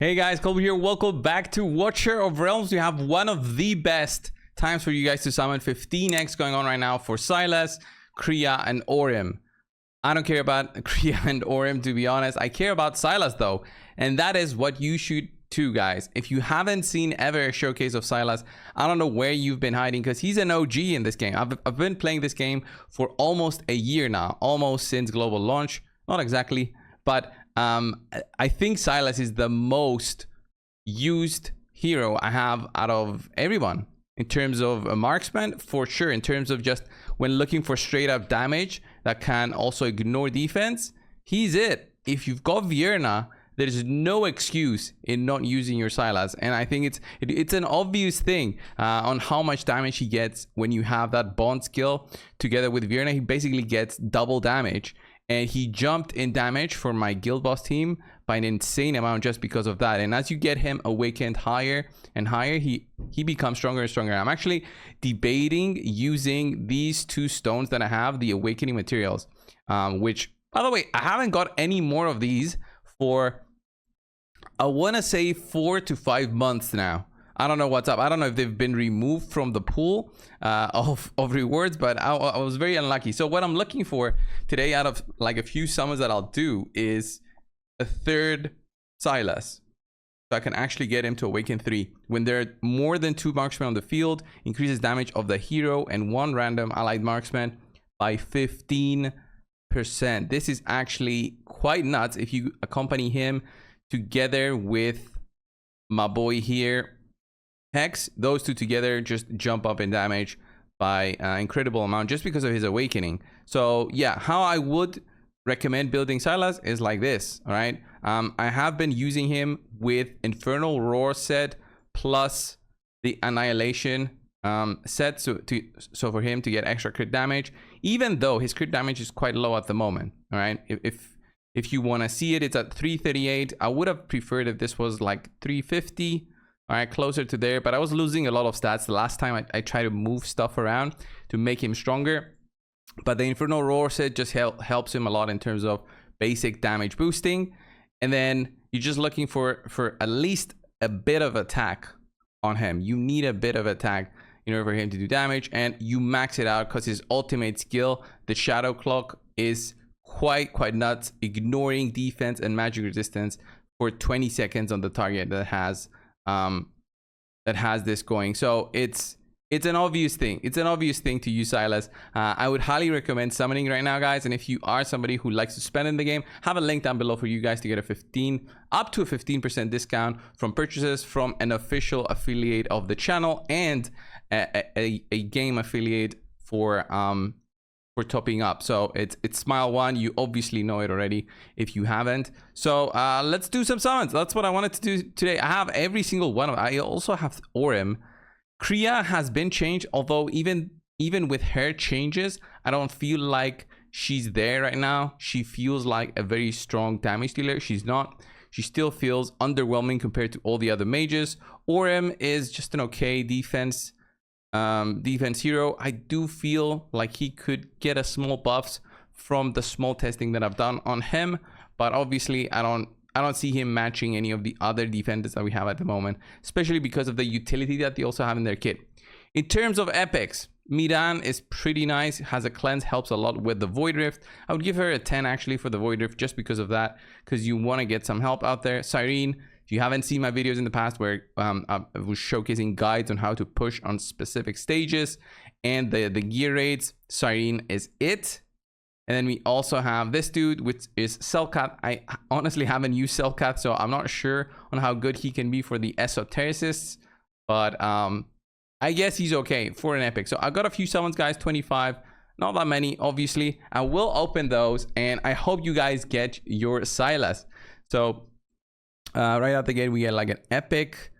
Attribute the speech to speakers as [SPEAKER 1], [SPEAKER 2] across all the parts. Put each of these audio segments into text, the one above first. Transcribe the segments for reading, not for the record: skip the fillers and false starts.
[SPEAKER 1] Hey guys, Colby here. Welcome back to Watcher of Realms. We have one of the best times for you guys to summon 15x going on right now for Silas, Kriya, and Orim. I don't care about Kriya and Orim, to be honest. I care about Silas though, and that is what you should too, guys. If you haven't seen ever a showcase of Silas, I don't know where you've been hiding, because he's an OG in this game. I've been playing this game for almost a year now, almost since global launch. Not exactly, but I think Silas is the most used hero I have out of everyone in terms of a marksman, for sure. In terms of just when looking for straight up damage that can also ignore defense, he's it. If you've got Vierna, there's no excuse in not using your Silas, and I think it's an obvious thing on how much damage he gets when you have that bond skill together with Vierna. He basically gets double damage. And he jumped in damage for my guild boss team by an insane amount just because of that. And as you get him awakened higher and higher, he becomes stronger and stronger. I'm actually debating using these two stones that I have, the awakening materials, which, by the way, I haven't got any more of these for, I want to say 4 to 5 months now. I don't know what's up. I don't know if they've been removed from the pool of rewards, but I was very unlucky. So what I'm looking for today, out of like a few summons that I'll do, is a third Silas. So I can actually get him to awaken 3. When there are more than 2 marksmen on the field, increases damage of the hero and 1 random allied marksman by 15%. This is actually quite nuts if you accompany him together with my boy here, Hex. Those two together just jump up in damage by an incredible amount just because of his awakening. So yeah, how I would recommend building Silas is like this. All right, I have been using him with Infernal Roar set plus the Annihilation set, so for him to get extra crit damage, even though his crit damage is quite low at the moment. All right, if you want to see it, it's at 338. I would have preferred if this was like 350. All right, closer to there, but I was losing a lot of stats the last time I tried to move stuff around to make him stronger. But the Infernal Roar set just helps him a lot in terms of basic damage boosting. And then you're just looking for at least a bit of attack on him. You need a bit of attack in order for him to do damage, and you max it out because his ultimate skill, the Shadow Clock, is quite nuts, ignoring defense and magic resistance for 20 seconds on the target that has this going. So it's an obvious thing. It's an obvious thing to use Silas. I would highly recommend summoning right now, guys. And if you are somebody who likes to spend in the game, have a link down below for you guys to get up to a 15% discount from purchases from an official affiliate of the channel and a game affiliate for topping up. So it's Smile One. You obviously know it already if you haven't. So let's do some summons. That's what I wanted to do today. I have every single one of them. I also have Orim. Kriya has been changed, although even with her changes, I don't feel like she's there right now. She feels like a very strong damage dealer. She's not. She still feels underwhelming compared to all the other mages. Orim is just an okay defense hero. I do feel like he could get a small buffs from the small testing that I've done on him, but obviously I don't see him matching any of the other defenders that we have at the moment, especially because of the utility that they also have in their kit. In terms of epics, Miran is pretty nice, has a cleanse, helps a lot with the Void Rift. I would give her a 10 actually for the Void Rift, just because of that, because you want to get some help out there. Cyrene, if you haven't seen my videos in the past where I was showcasing guides on how to push on specific stages and the gear rates, Cyrene is it. And then we also have this dude, which is Selkath. I honestly haven't used Selkath, so I'm not sure on how good he can be for the esotericists, but I guess he's okay for an epic. So I got a few summons, guys, 25. Not that many, obviously. I will open those, and I hope you guys get your Silas. So right out the gate, we get like an epic.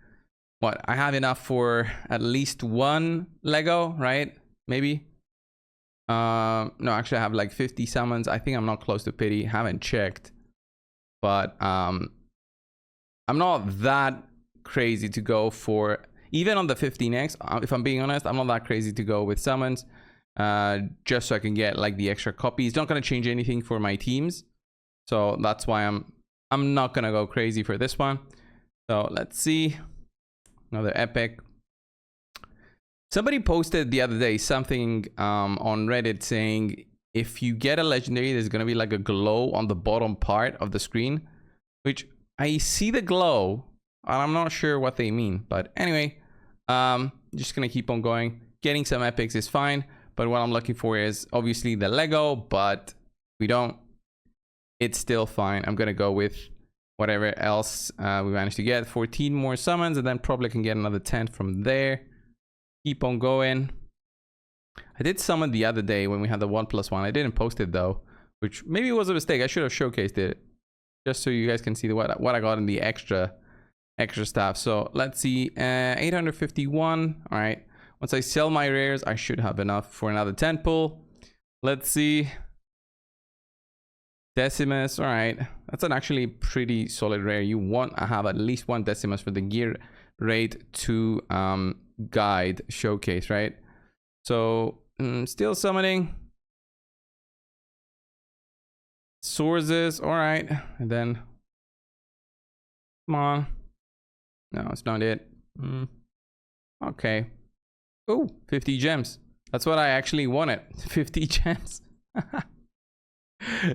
[SPEAKER 1] What? I have enough for at least 1 Lego, right? Maybe. No, actually, I have like 50 summons. I think I'm not close to pity. Haven't checked, but I'm not that crazy to go for. Even on the 15x, if I'm being honest, I'm not that crazy to go with summons. Just so I can get like the extra copy. It's not going to change anything for my teams, so that's why I'm not gonna go crazy for this one. So let's see. Another epic. Somebody posted the other day something on Reddit saying if you get a legendary, there's going to be like a glow on the bottom part of the screen, which I see the glow. And I'm not sure what they mean. But anyway, just going to keep on going. Getting some epics is fine. But what I'm looking for is obviously the Lego. But we don't. It's still fine. I'm going to go with whatever else we managed to get. 14 more summons. And then probably can get another 10 from there. Keep on going. I did summon the other day when we had the 1+1. I didn't post it though, which maybe was a mistake. I should have showcased it just so you guys can see what I got in the extra stuff. So let's see, 851. All right. Once I sell my rares, I should have enough for another 10 pull. Let's see. Decimus. All right. That's an actually pretty solid rare. You want to have at least one Decimus for the gear rate to guide showcase, right? So still summoning sources. All right, and then come on. No, it's not it. Okay. Oh, 50 gems. That's what I actually wanted. 50 gems.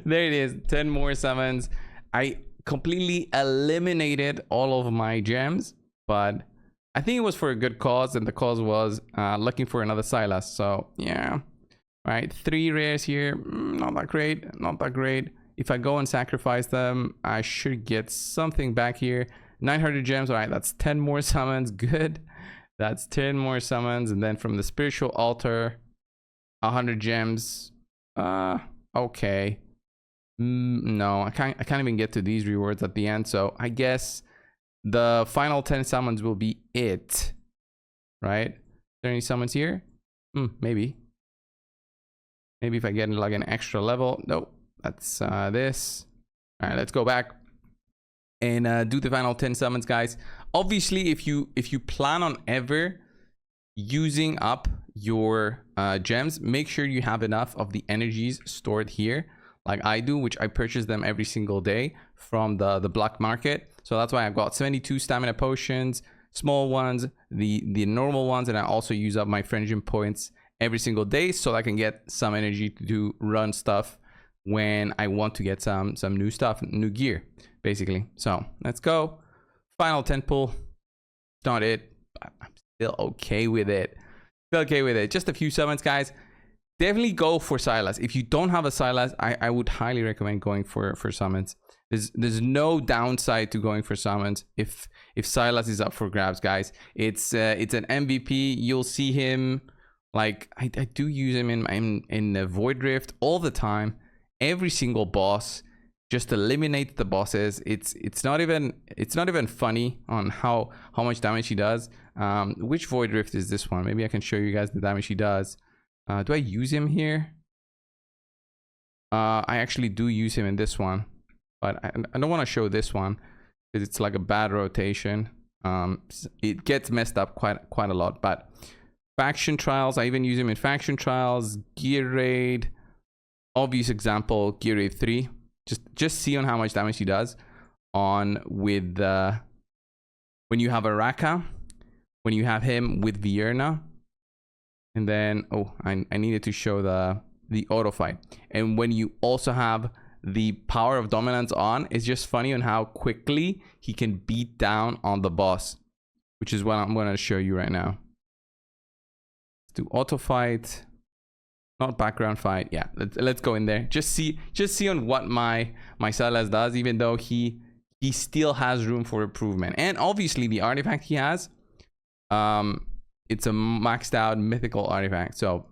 [SPEAKER 1] There it is. 10 more summons. I completely eliminated all of my gems, but I think it was for a good cause, and the cause was looking for another Silas. So yeah, all right, 3 rares here. Not that great, not that great. If I go and sacrifice them, I should get something back here. 900 gems. All right, that's 10 more summons. Good. That's 10 more summons, and then from the spiritual altar, 100 gems. Okay. No, I can't even get to these rewards at the end. So I guess the final 10 summons will be it, right? Is there any summons here? Maybe if I get like an extra level. Nope, that's this. All right, let's go back and do the final 10 summons, guys. Obviously, if you plan on ever using up your gems, make sure you have enough of the energies stored here, like I do, which I purchase them every single day from the black market. So that's why I've got 72 stamina potions, small ones, the normal ones, and I also use up my frenzion points every single day so I can get some energy to run stuff when I want to get some new stuff, new gear, basically. So let's go. Final 10 pull. Not it, but I'm still okay with it. Still okay with it. Just a few summons, guys. Definitely go for Silas. If you don't have a Silas, I would highly recommend going for summons. There's no downside to going for summons if Silas is up for grabs, guys. It's an MVP. You'll see him, like I do use him in the Void Rift all the time. Every single boss, just eliminate the bosses. It's not even funny on how much damage he does. Which Void Rift is this one? Maybe I can show you guys the damage he does. Do I use him here? I actually do use him in this one, but I don't want to show this one because it's like a bad rotation. It gets messed up quite a lot. But faction trials, I even use him in faction trials. Gear raid, obvious example, gear raid 3. Just see on how much damage he does on with when you have a Raka, when you have him with Vierna. And then, oh, I needed to show the auto fight. And when you also have the power of dominance on, it's just funny on how quickly he can beat down on the boss, which is what I'm going to show you right now. Let's do auto fight, not background fight. Yeah, let's go in there. Just see on what my Silas does, even though he still has room for improvement. And obviously the artifact he has, it's a maxed out mythical artifact. So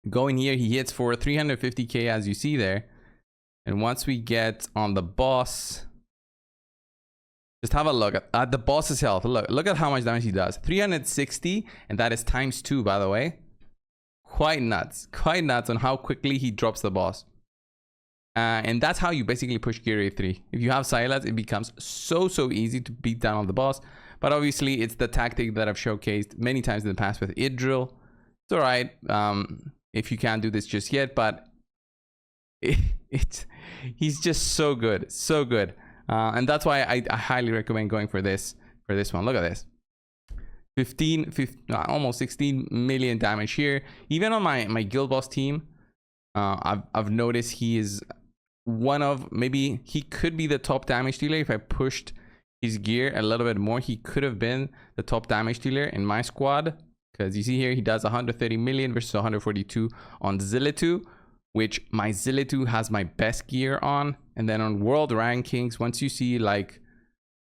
[SPEAKER 1] going here, he hits for 350k as you see there. And once we get on the boss, just have a look at the boss's health. Look at how much damage he does. 360, and that is ×2, by the way. Quite nuts on how quickly he drops the boss. And that's how you basically push gear raid 3. If you have Silas, it becomes so easy to beat down on the boss. But obviously, it's the tactic that I've showcased many times in the past with Idril. It's all right if you can't do this just yet, but he's just so good. And that's why I highly recommend going for this one. Look at this. 15, almost 16 million damage here. Even on my guild boss team, I've noticed he is one of, maybe he could be the top damage dealer. If I pushed his gear a little bit more, he could have been the top damage dealer in my squad, because you see here he does 130 million versus 142 on Zillitu, which my Zillitu has my best gear on. And then on world rankings, once you see like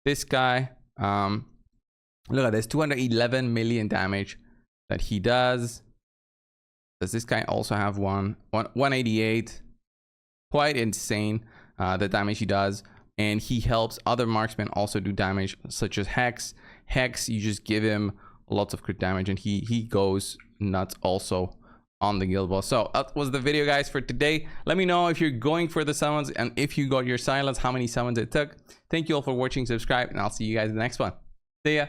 [SPEAKER 1] this guy, look at this, 211 million damage that he does. Does this guy also have 188? Quite insane, the damage he does. And he helps other marksmen also do damage, such as Hex. Hex, you just give him lots of crit damage and he goes nuts also on the guild boss. So that was the video, guys, for today. Let me know if you're going for the summons and if you got your Silas, how many summons it took. Thank you all for watching, subscribe, and I'll see you guys in the next one. See ya.